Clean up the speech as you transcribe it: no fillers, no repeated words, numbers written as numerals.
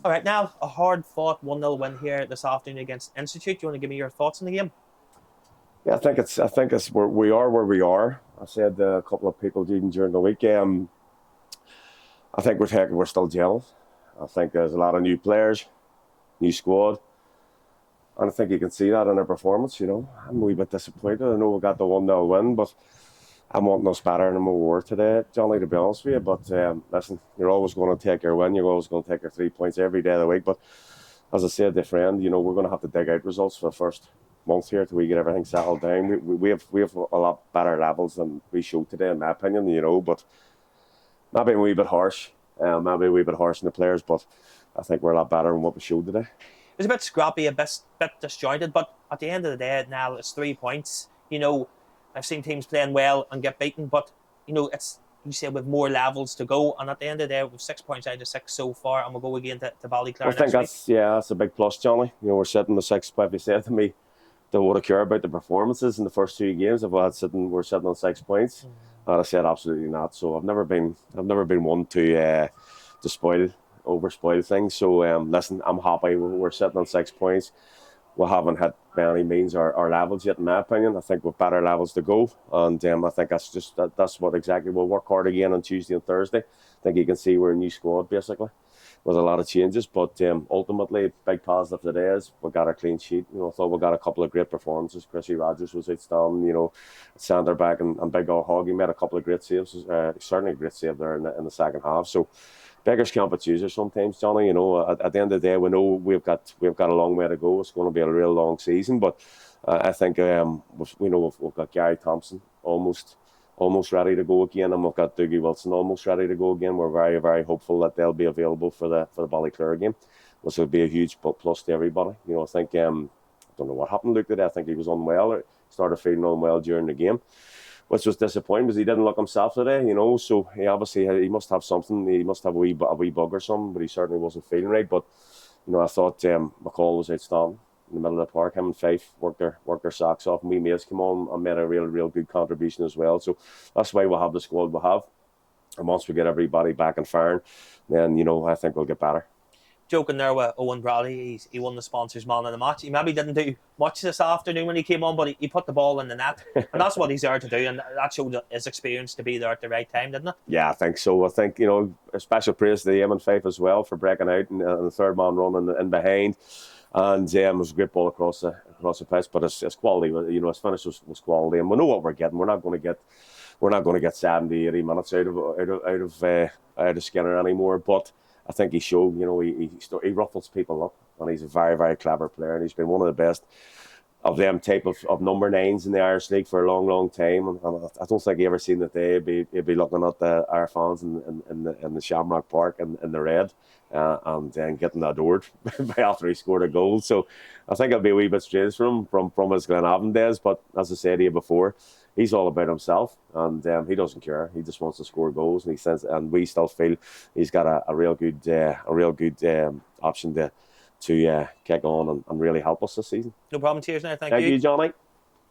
All right, now a hard-fought 1-0 win here this afternoon against Institute. Do you want to give me your thoughts on the game? Yeah, I think it's where we are where we are. I said a couple of people even during the week. I think we're still gelling. I think there's a lot of new players, new squad, and I think you can see that in our performance. I'm a wee bit disappointed. I know we got the 1-0 win, but I'm wanting us better than we were today, Johnny. To be honest with you, but listen, you're always going to take your win. You're always going to take your 3 points every day of the week. But as I said to a friend, we're going to have to dig out results for the first month here till we get everything settled down. We have a lot better levels than we showed today, in my opinion. But maybe a wee bit harsh, maybe a wee bit harsh on the players. But I think we're a lot better than what we showed today. It was a bit scrappy, a bit disjointed, but at the end of the day, now it's 3 points. I've seen teams playing well and get beaten, but it's you say with more levels to go, and at the end of the day, we've 6 points out of 6 so far, and we'll go again to Ballyclare I think next week. that's a big plus, Johnny. We're sitting with 6. If you said to me, they would have cared about the performances in the first 2 games. If we're sitting on 6 points, I'd have said absolutely not. So I've never been one to over spoil things. So listen, I'm happy we're sitting on 6 points. We haven't hit by any means our levels yet, in my opinion. I think we've better levels to go, and I think that's what exactly we'll work hard again on Tuesday and Thursday. I think you can see we're a new squad basically, with a lot of changes, but ultimately, big positive today is we got a clean sheet. I thought we got a couple of great performances. Chrissy Rogers was outstanding. Sander back and Big Ol Hoggy made a couple of great saves. Certainly a great save there in the second half. So beggars can't be choosers sometimes, Johnny. At the end of the day, we know we've got a long way to go. It's going to be a real long season, but I think we've got Gary Thompson almost ready to go again, and we've got Dougie Wilson almost ready to go again. We're very, very hopeful that they'll be available for the Ballyclare game, which will be a huge plus to everybody. I think I don't know what happened to Luke today. I think he was unwell, or started feeling unwell during the game, which was disappointing because he didn't look himself today. So he must have something. He must have a wee bug or something, but he certainly wasn't feeling right. But I thought McCall was outstanding in the middle of the park. Him and Fife worked their socks off. And Mays came on and made a real good contribution as well. So that's why we'll have the squad we have. And once we get everybody back and firing, then I think we'll get better. Joking there with Owen Bradley, he won the sponsors man of the match. He maybe didn't do much this afternoon when he came on, but he put the ball in the net, and that's what he's there to do, and that showed his experience to be there at the right time, didn't it? Yeah, I think so. I think a special praise to the Eamon Fife as well for breaking out and the third man running in behind, and it was a great ball across the pitch. But it's quality. His finish was quality, and we know what we're getting. We're not going to get 70, 80 minutes out of Skinner anymore, but I think he showed, he ruffles people up, and he's a very, very clever player, and he's been one of the best of them type of number 9s in the Irish League for a long, long time. And I don't think he ever seen that day he'd be looking at our fans in the Shamrock Park in the red, and then getting adored after he scored a goal. So I think it'll be a wee bit strange for him from his Glenavon days. But as I said to you before, he's all about himself, and he doesn't care. He just wants to score goals, and we still feel he's got a real good option to kick on and really help us this season. No problem. Cheers now. Thank you, Johnny.